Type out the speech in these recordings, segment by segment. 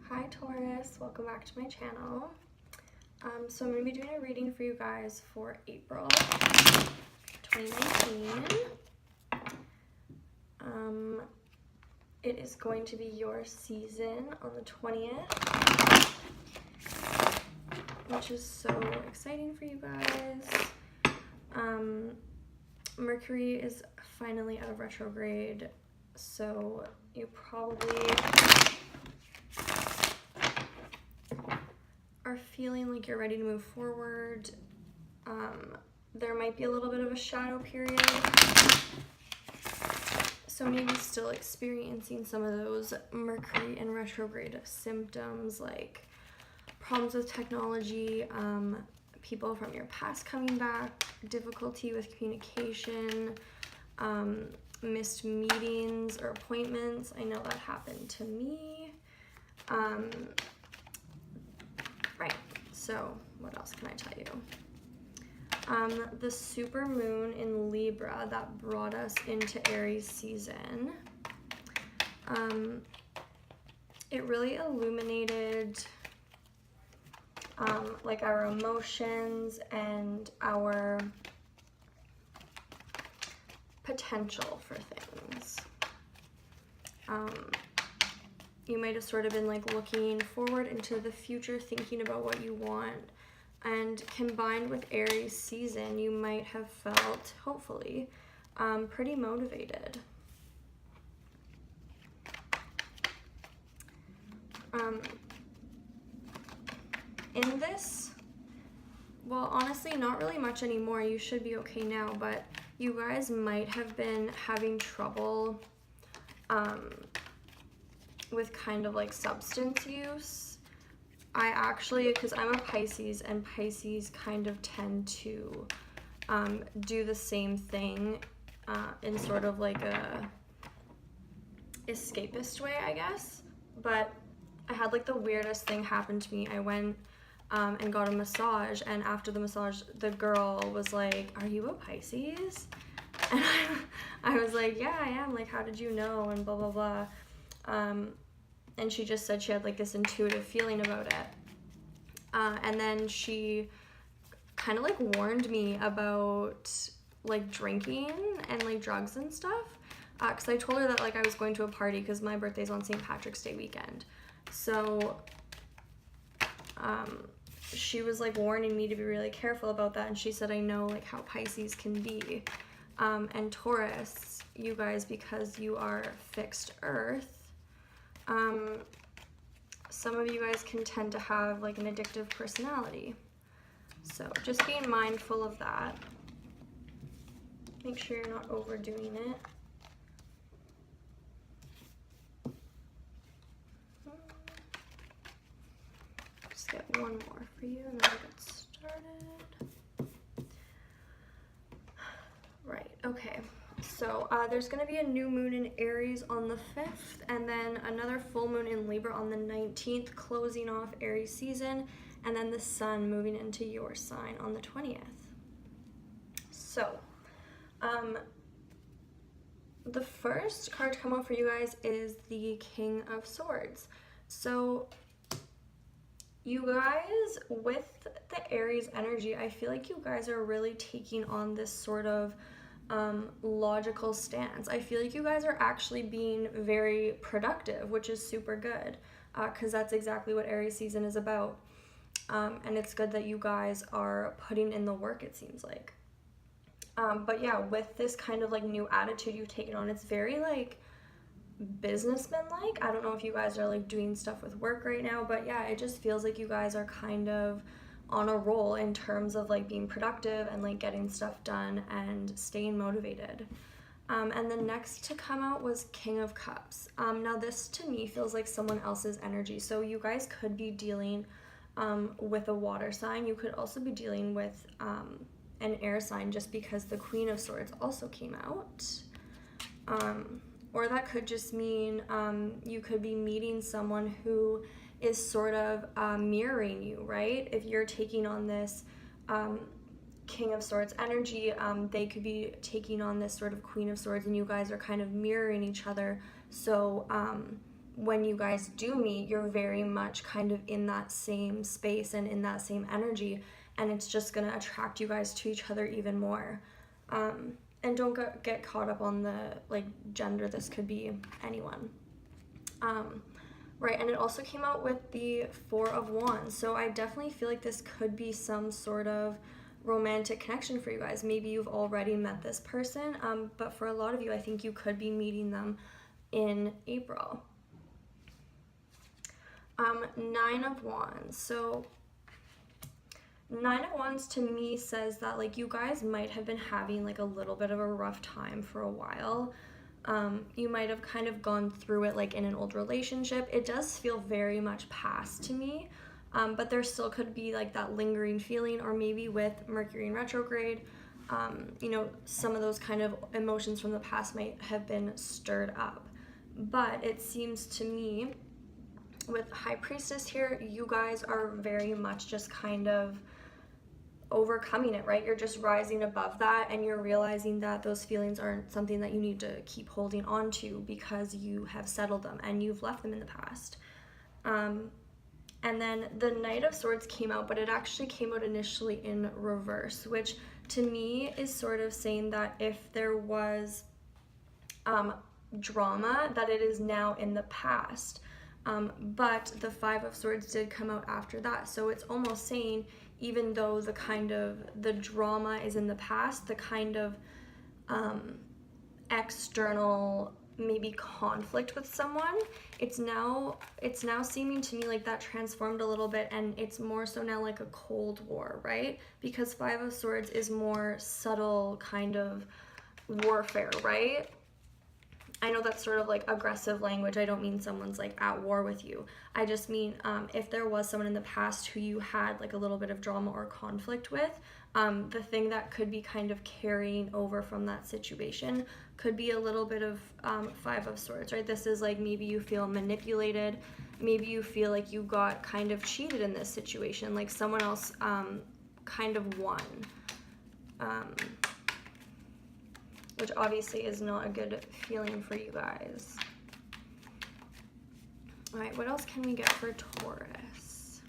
Hi Taurus, welcome back to my channel. So I'm going to be doing a reading for you guys for April 2019. It is going to be your season on the 20th, which is so exciting for you guys. Mercury is finally out of retrograde, so you probably are feeling like you're ready to move forward. There might be a little bit of a shadow period, so maybe still experiencing some of those Mercury in retrograde symptoms, like problems with technology, people from your past coming back, difficulty with communication, missed meetings or appointments. I know that happened to me. Right, so what else can I tell you? The super moon in Libra that brought us into Aries season, it really illuminated like our emotions and our potential for things. You might have sort of been like looking forward into the future, thinking about what you want, and combined with Aries season, you might have felt, hopefully, pretty motivated. In this, well, honestly, not really much anymore. You should be okay now, but you guys might have been having trouble with kind of like substance use. I actually, because I'm a Pisces, and Pisces kind of tend to do the same thing in sort of like a escapist way, I guess. But I had like the weirdest thing happen to me. I went and got a massage, and after the massage, the girl was like, "Are you a Pisces?" And I was like, "Yeah, I am. Like, how did you know?" And blah, blah, blah. And she just said she had like this intuitive feeling about it. And then she kind of like warned me about like drinking and like drugs and stuff. Because I told her that like I was going to a party because my birthday's on St. Patrick's Day weekend. So she was like warning me to be really careful about that. And she said, I know like how Pisces can be. And Taurus, you guys, because you are fixed earth, some of you guys can tend to have like an addictive personality. So just being mindful of that. Make sure you're not overdoing it. Just get one more for you and then we'll get started. Right, okay. So there's going to be a new moon in Aries on the 5th, and then another full moon in Libra on the 19th, closing off Aries season, and then the sun moving into your sign on the 20th. So, the first card to come out for you guys is the King of Swords. So, you guys, with the Aries energy, I feel like you guys are really taking on this sort of logical stance. I feel like you guys are actually being very productive, which is super good, because that's exactly what Aries season is about. And it's good that you guys are putting in the work, it seems like. But yeah, with this kind of like new attitude you've taken on, it's very like businessman-like. I don't know if you guys are like doing stuff with work right now, but yeah, it just feels like you guys are kind of on a roll in terms of like being productive and like getting stuff done and staying motivated. And the next to come out was King of Cups. Now this to me feels like someone else's energy. So you guys could be dealing with a water sign. You could also be dealing with an air sign, just because the Queen of Swords also came out. Or that could just mean you could be meeting someone who is sort of mirroring you, right? If you're taking on this King of Swords energy, they could be taking on this sort of Queen of Swords, and you guys are kind of mirroring each other. So when you guys do meet, you're very much kind of in that same space and in that same energy, and it's just going to attract you guys to each other even more. And don't get caught up on the like gender. This could be anyone. Right, and it also came out with the Four of Wands. So I definitely feel like this could be some sort of romantic connection for you guys. Maybe you've already met this person, but for a lot of you, I think you could be meeting them in April. Nine of Wands. So Nine of Wands to me says that like you guys might have been having like a little bit of a rough time for a while. You might have kind of gone through it like in an old relationship. It does feel very much past to me, but there still could be like that lingering feeling, or maybe with Mercury in retrograde, you know, some of those kind of emotions from the past might have been stirred up. But it seems to me with High Priestess here, you guys are very much just kind of overcoming it, right? You're just rising above that, and you're realizing that those feelings aren't something that you need to keep holding on to because you have settled them and you've left them in the past. And then the Knight of Swords came out, but it actually came out initially in reverse, which to me is sort of saying that if there was drama, that it is now in the past. But the Five of Swords did come out after that, so it's almost saying even though the drama is in the past, the kind of external maybe conflict with someone, it's now seeming to me like that transformed a little bit, and it's more so now like a Cold War, right? Because Five of Swords is more subtle kind of warfare, right? I know that's sort of like aggressive language. I don't mean someone's like at war with you. I just mean if there was someone in the past who you had like a little bit of drama or conflict with, the thing that could be kind of carrying over from that situation could be a little bit of Five of Swords, right? This is like maybe you feel manipulated. Maybe you feel like you got kind of cheated in this situation, like someone else kind of won. Which obviously is not a good feeling for you guys. All right, what else can we get for Taurus?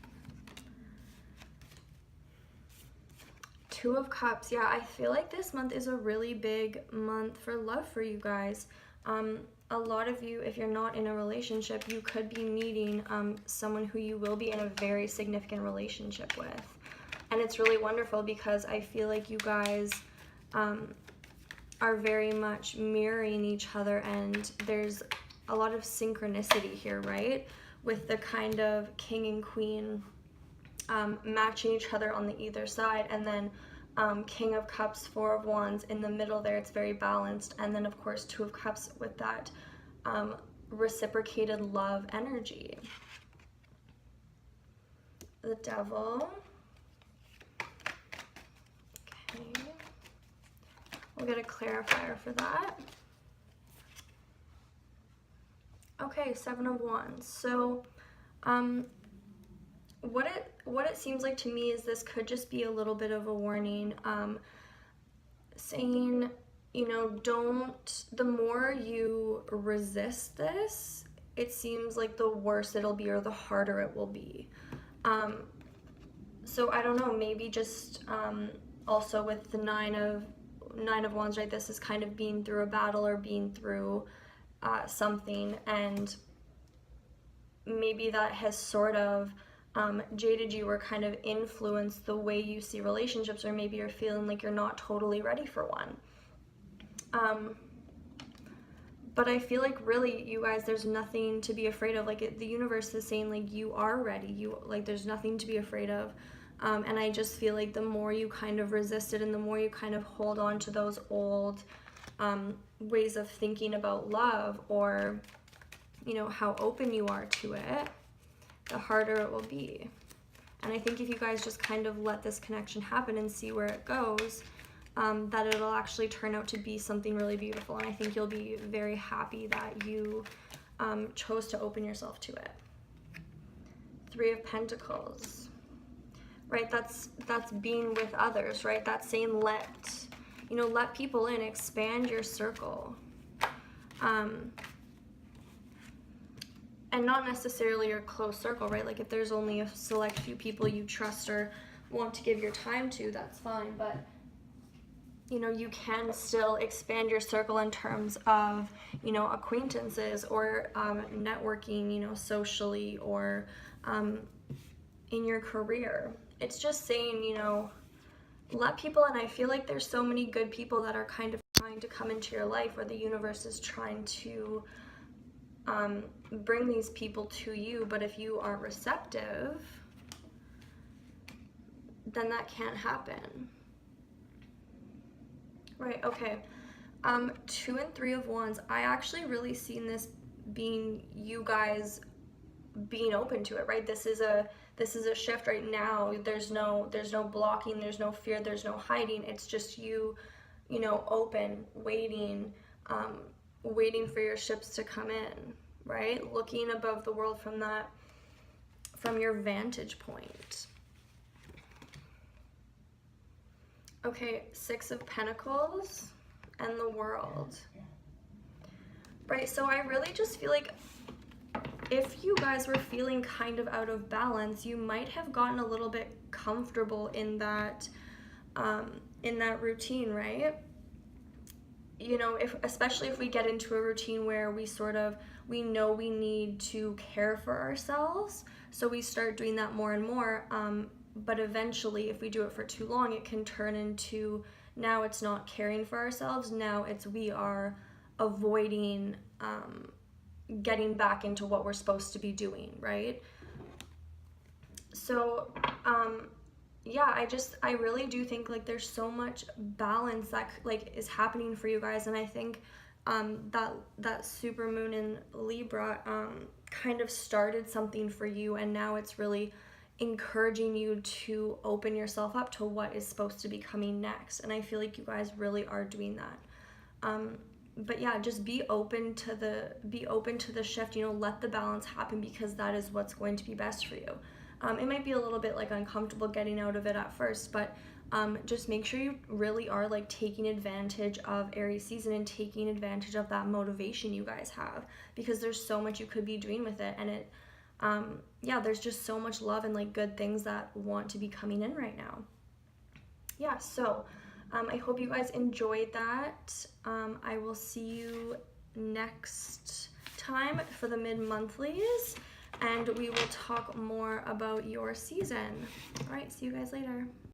Two of Cups. Yeah, I feel like this month is a really big month for love for you guys. A lot of you, if you're not in a relationship, you could be meeting someone who you will be in a very significant relationship with. And it's really wonderful because I feel like you guys are very much mirroring each other, and there's a lot of synchronicity here, right? With the kind of king and queen matching each other on the either side, and then King of Cups, Four of Wands in the middle there, it's very balanced, and then of course Two of Cups with that reciprocated love energy. The Devil. Okay. We'll get a clarifier for that. Okay, Seven of Wands. So, what it seems like to me is this could just be a little bit of a warning, saying, you know, the more you resist this, it seems like the worse it'll be or the harder it will be. So I don't know, maybe just also with the Nine of Wands, right? This is kind of being through a battle or being through something, and maybe that has sort of jaded you or kind of influenced the way you see relationships, or maybe you're feeling like you're not totally ready for one. But I feel like really, you guys, there's nothing to be afraid of. Like the universe is saying like you are ready. There's nothing to be afraid of. And I just feel like the more you kind of resist it and the more you kind of hold on to those old ways of thinking about love, or, you know, how open you are to it, the harder it will be. And I think if you guys just kind of let this connection happen and see where it goes, that it'll actually turn out to be something really beautiful. And I think you'll be very happy that you chose to open yourself to it. Three of Pentacles. Right, that's being with others, right? That's saying let people in, expand your circle. and not necessarily your close circle, right? Like if there's only a select few people you trust or want to give your time to, that's fine. But you know, you can still expand your circle in terms of, you know, acquaintances or networking, you know, socially or in your career. It's just saying, you know, let people in. I feel like there's so many good people that are kind of trying to come into your life, or the universe is trying to bring these people to you. But if you aren't receptive, then that can't happen. Right, okay. 2 and 3 of Wands. I actually really seen this being you guys being open to it, right? This is a shift right now. There's no blocking, there's no fear, there's no hiding. It's just you know, open, waiting, waiting for your ships to come in, right? Looking above the world from your vantage point. Okay, 6 of Pentacles and the World. Right, so I really just feel like if you guys were feeling kind of out of balance, you might have gotten a little bit comfortable in that routine, right? You know, especially if we get into a routine where we know we need to care for ourselves, so we start doing that more and more. But eventually, if we do it for too long, it can turn into, now it's not caring for ourselves, now it's we are avoiding getting back into what we're supposed to be doing, right? So, yeah, I really do think like there's so much balance that like is happening for you guys, and I think that super moon in Libra kind of started something for you, and now it's really encouraging you to open yourself up to what is supposed to be coming next. And I feel like you guys really are doing that. But yeah, just be open to the shift, you know, let the balance happen, because that is what's going to be best for you. It might be a little bit like uncomfortable getting out of it at first, but just make sure you really are like taking advantage of Aries season and taking advantage of that motivation you guys have, because there's so much you could be doing with it. And it yeah, there's just so much love and like good things that want to be coming in right now. Yeah, so I hope you guys enjoyed that. I will see you next time for the mid-monthlies, and we will talk more about your season. All right, see you guys later.